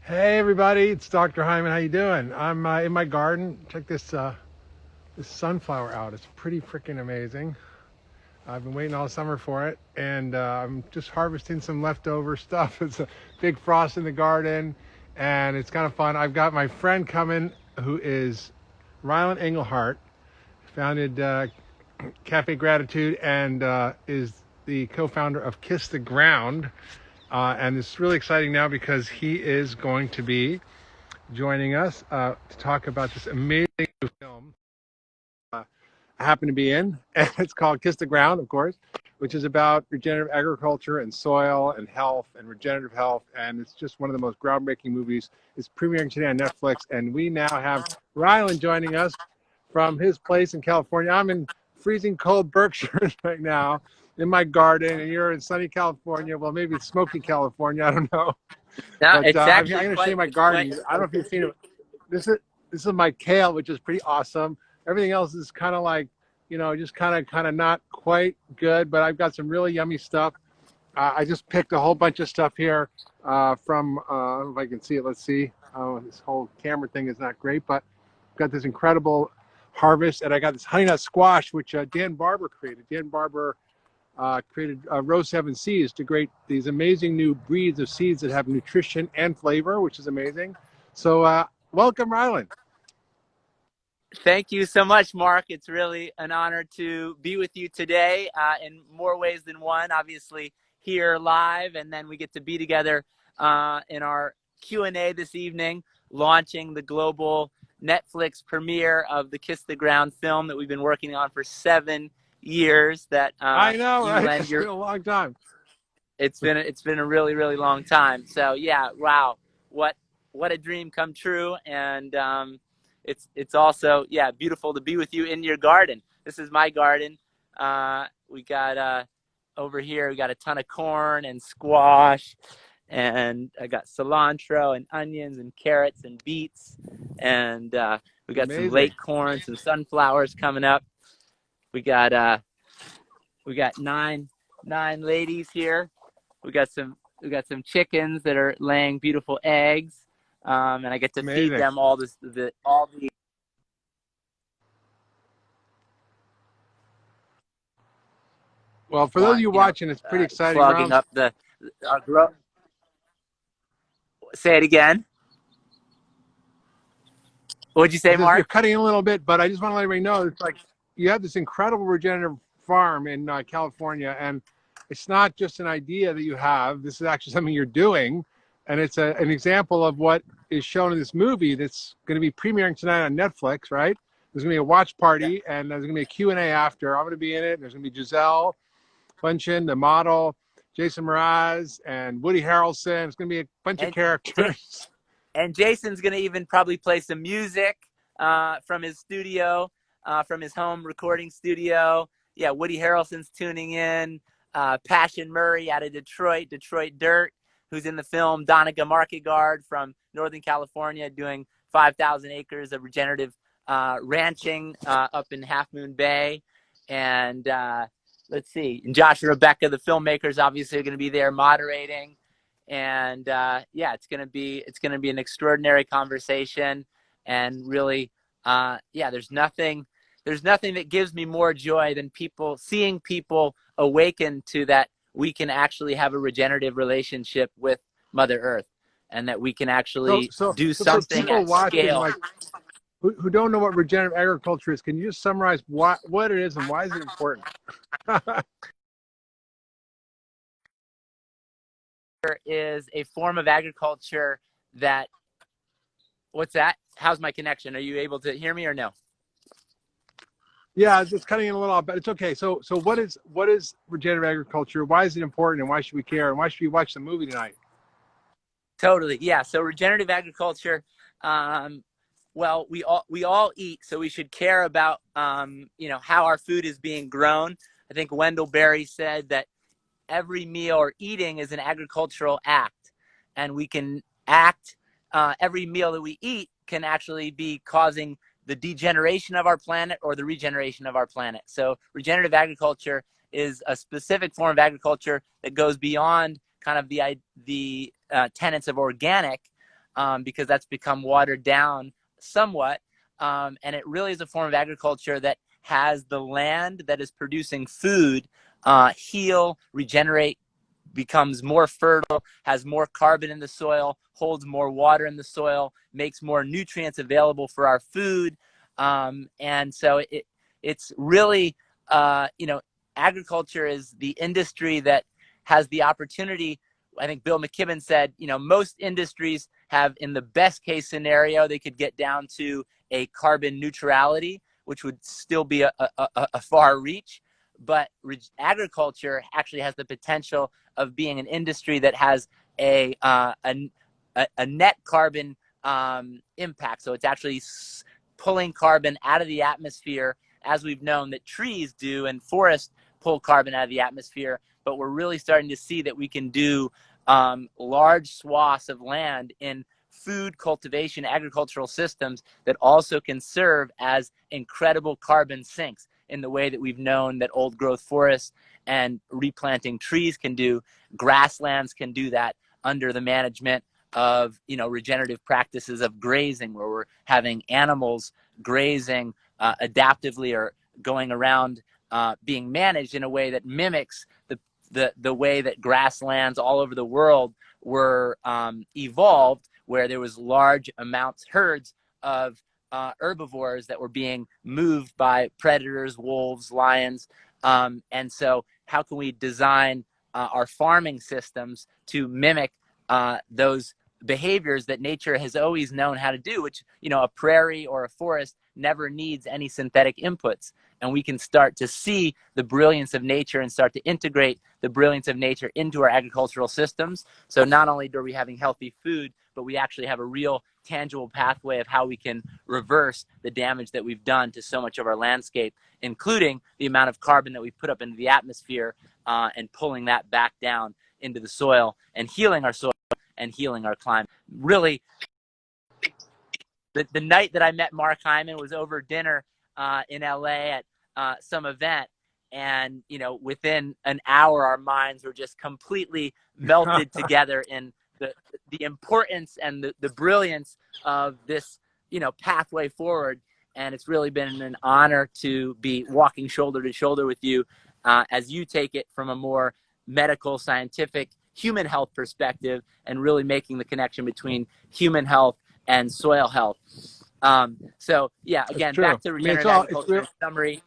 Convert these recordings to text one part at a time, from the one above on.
Hey everybody, it's Dr. Hyman. How you doing? I'm in my garden. Check this sunflower out. It's pretty freaking amazing. I've been waiting all summer for it, and I'm just harvesting some leftover stuff. It's a big frost in the garden, and it's kind of fun. I've got my friend coming, who is Rylan Engelhardt, founded Cafe Gratitude, and is the co-founder of Kiss the Ground. And it's really exciting now because he is going to be joining us to talk about this amazing new film I happen to be in. And it's called Kiss the Ground, of course, which is about regenerative agriculture and soil and health and regenerative health. And it's just one of the most groundbreaking movies. It's premiering today on Netflix. And we now have Rylan joining us from his place in California. I'm in freezing cold Berkshire right now in my garden, and you're in sunny California. Well, maybe it's smoky California. I don't know. No, But it's I'm actually going to show you quite. my It's quite. garden. I don't know if you've seen it. This is my kale, which is pretty awesome. Everything else is kind of like, just kind of not quite good. But I've got some really yummy stuff. I just picked a whole bunch of stuff here from. If I can see it, let's see. Oh, this whole camera thing is not great, but I've got this incredible harvest, and I got this honey nut squash, which Dan Barber created. Dan Barber created Row 7 Seeds to create these amazing new breeds of seeds that have nutrition and flavor, which is amazing. So welcome, Rylan. Thank you so much, Mark. It's really an honor to be with you today in more ways than one. Obviously, here live, and then we get to be together in our Q&A this evening, launching the global Netflix premiere of the Kiss the Ground film that we've been working on for 7 years. That I know, you right? lend It's your. been a long time. It's been a really, really long time. So yeah, wow, what a dream come true. And it's also, yeah, beautiful to be with you in your garden. This is my garden. We got over here, we got a ton of corn and squash, and I got cilantro and onions and carrots and beets, and we got some Amazing. late corn, some sunflowers coming up. We got nine ladies here. We got some chickens that are laying beautiful eggs, and I get to feed Amazing. them all the. Well, for those of you watching, it's pretty exciting. Clogging up the. Say it again. What'd you say, You're Mark? cutting a little bit, but I just want to let everybody know it's like you have this incredible regenerative farm in California, and it's not just an idea that you have. This is actually something you're doing, and it's an example of what is shown in this movie that's going to be premiering tonight on Netflix, right? There's going to be a watch party, and there's going to be a Q&A after. I'm going to be in it. There's going to be Giselle Bundchen, the model, Jason Mraz, and Woody Harrelson. It's going to be a bunch of characters. And Jason's going to even probably play some music from his studio, from his home recording studio. Yeah, Woody Harrelson's tuning in. Passion Murray out of Detroit Dirt, who's in the film. Donica Markegard from Northern California doing 5,000 acres of regenerative ranching up in Half Moon Bay. And let's see, and Josh and Rebecca, the filmmakers, obviously are going to be there moderating. And yeah, it's gonna be an extraordinary conversation, and really, yeah, there's nothing that gives me more joy than seeing people awaken to that we can actually have a regenerative relationship with Mother Earth, and that we can actually do something people at watching, scale. like, who don't know what regenerative agriculture is, can you just summarize what it is and why is it important? Is a form of agriculture that. What's that? How's my connection? Are you able to hear me or no? Yeah, it's cutting in a little, but it's okay. So what is regenerative agriculture? Why is it important, and why should we care? And why should we watch the movie tonight? Totally, yeah. So regenerative agriculture. Well, we all eat, so we should care about how our food is being grown. I think Wendell Berry said that every meal or eating is an agricultural act, and we can act. Every meal that we eat can actually be causing the degeneration of our planet or the regeneration of our planet. So regenerative agriculture is a specific form of agriculture that goes beyond kind of the tenets of organic, because that's become watered down somewhat. And it really is a form of agriculture that has the land that is producing food heal, regenerate, becomes more fertile, has more carbon in the soil, holds more water in the soil, makes more nutrients available for our food. And so it's really, agriculture is the industry that has the opportunity. I think Bill McKibben said, most industries have, in the best case scenario, they could get down to a carbon neutrality, which would still be a far reach. But agriculture actually has the potential of being an industry that has a net carbon impact. So it's actually pulling carbon out of the atmosphere, as we've known that trees do and forests pull carbon out of the atmosphere. But we're really starting to see that we can do large swaths of land in food cultivation, agricultural systems that also can serve as incredible carbon sinks in the way that we've known that old growth forests and replanting trees can do. Grasslands can do that under the management of, regenerative practices of grazing, where we're having animals grazing adaptively or going around being managed in a way that mimics the way that grasslands all over the world were evolved, where there was large amounts, herds of herbivores that were being moved by predators, wolves, lions. And so how can we design our farming systems to mimic those behaviors that nature has always known how to do, which, a prairie or a forest never needs any synthetic inputs. And we can start to see the brilliance of nature and start to integrate the brilliance of nature into our agricultural systems. So not only are we having healthy food, but we actually have a real tangible pathway of how we can reverse the damage that we've done to so much of our landscape, including the amount of carbon that we put up into the atmosphere and pulling that back down into the soil and healing our soil and healing our climate. Really, the night that I met Mark Hyman was over dinner in LA at some event. And, within an hour, our minds were just completely melted together in the importance and the brilliance of this, pathway forward. And it's really been an honor to be walking shoulder to shoulder with you as you take it from a more medical, scientific, human health perspective and really making the connection between human health and soil health. So, yeah, again, back to regenerative agriculture in summary.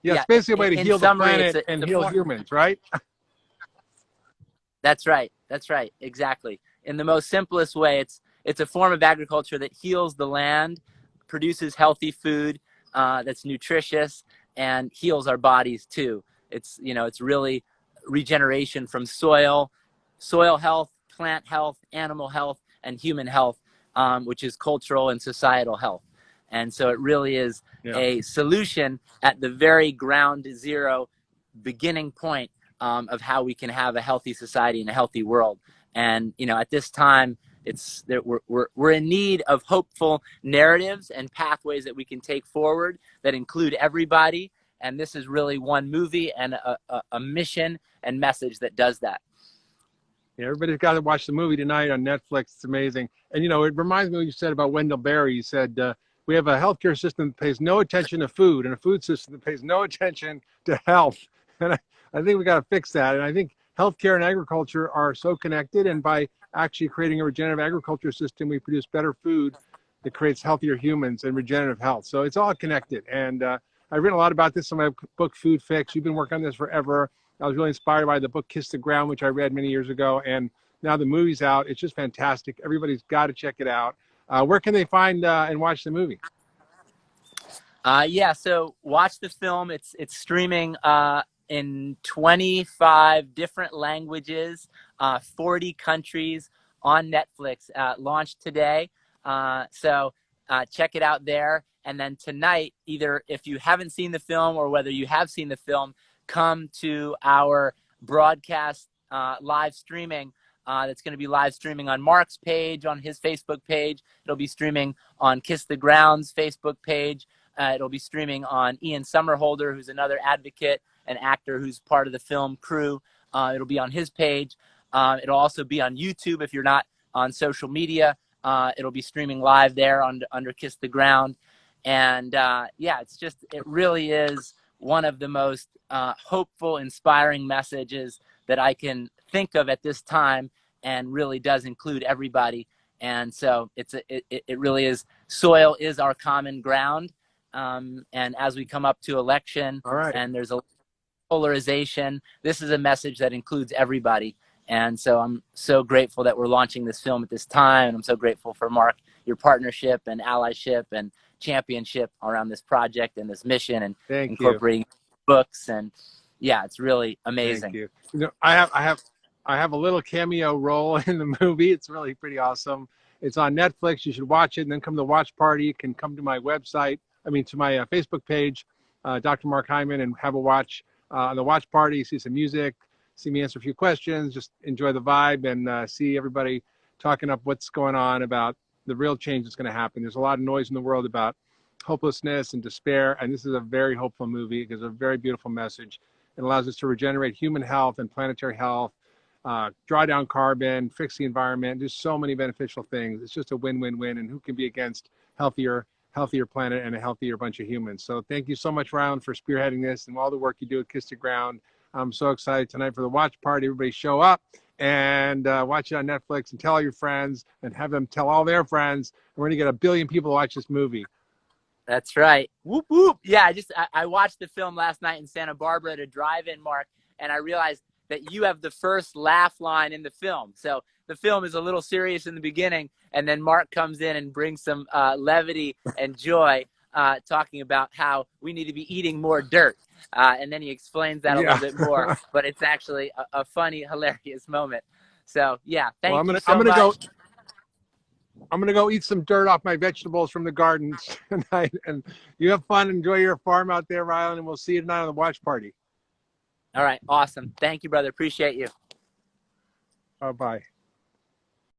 Yeah, it's basically a way to heal the planet and heal humans, right? That's right. That's right. Exactly. In the most simplest way, it's a form of agriculture that heals the land, produces healthy food that's nutritious, and heals our bodies too. It's really regeneration from soil health, plant health, animal health, and human health, which is cultural and societal health. And so it really is a solution at the very ground zero beginning point of how we can have a healthy society and a healthy world. And, at this time, we're in need of hopeful narratives and pathways that we can take forward that include everybody. And this is really one movie and a mission and message that does that. Yeah, everybody's got to watch the movie tonight on Netflix. It's amazing. And, it reminds me of what you said about Wendell Berry. You said, we have a healthcare system that pays no attention to food and a food system that pays no attention to health. And I think we got to fix that. And I think healthcare and agriculture are so connected. And by actually creating a regenerative agriculture system, we produce better food that creates healthier humans and regenerative health. So it's all connected. And I've written a lot about this in my book, Food Fix. You've been working on this forever. I was really inspired by the book, Kiss the Ground, which I read many years ago. And now the movie's out. It's just fantastic. Everybody's got to check it out. Where can they find and watch the movie? So watch the film. It's streaming in 25 different languages, 40 countries on Netflix. Launched today. So check it out there. And then tonight, either if you haven't seen the film or whether you have seen the film, come to our broadcast live streaming. That's going to be live streaming on Mark's page, on his Facebook page. It'll be streaming on Kiss the Ground's Facebook page. It'll be streaming on Ian Somerhalder, who's another advocate and actor who's part of the film crew. It'll be on his page. It'll also be on YouTube if you're not on social media. It'll be streaming live there under Kiss the Ground. And yeah, it really is one of the most hopeful, inspiring messages that I can think of at this time, and really does include everybody. And so it really is, soil is our common ground. And as we come up to election, All right. and there's a polarization, this is a message that includes everybody. And so I'm so grateful that we're launching this film at this time. And I'm so grateful for, Mark, your partnership and allyship and championship around this project and this mission, and incorporating books. And yeah, it's really amazing. Thank you. You know, I have a little cameo role in the movie. It's really pretty awesome. It's on Netflix. You should watch it and then come to the watch party. You can come to my website, to my Facebook page, Dr. Mark Hyman, and have a watch on the watch party, see some music, see me answer a few questions, just enjoy the vibe, and see everybody talking up what's going on about the real change that's going to happen. There's a lot of noise in the world about hopelessness and despair, and this is a very hopeful movie because it's a very beautiful message. It allows us to regenerate human health and planetary health, draw down carbon, fix the environment. There's so many beneficial things. It's just a win-win-win, and who can be against healthier planet and a healthier bunch of humans? So thank you so much, Rylan, for spearheading this and all the work you do at Kiss the Ground. I'm so excited tonight for the watch party. Everybody show up and watch it on Netflix, and tell all your friends, and have them tell all their friends. And we're going to get 1 billion people to watch this movie. That's right. Whoop, whoop. Yeah, I watched the film last night in Santa Barbara at a drive-in, Mark, and I realized that you have the first laugh line in the film. So the film is a little serious in the beginning, and then Mark comes in and brings some levity and joy, talking about how we need to be eating more dirt. And then he explains that a little bit more, but it's actually a funny, hilarious moment. So yeah, thank you so much. I'm going to go eat some dirt off my vegetables from the gardens tonight. And you have fun. Enjoy your farm out there, Rylan, and we'll see you tonight on the watch party. All right. Awesome. Thank you, brother. Appreciate you. Bye-bye.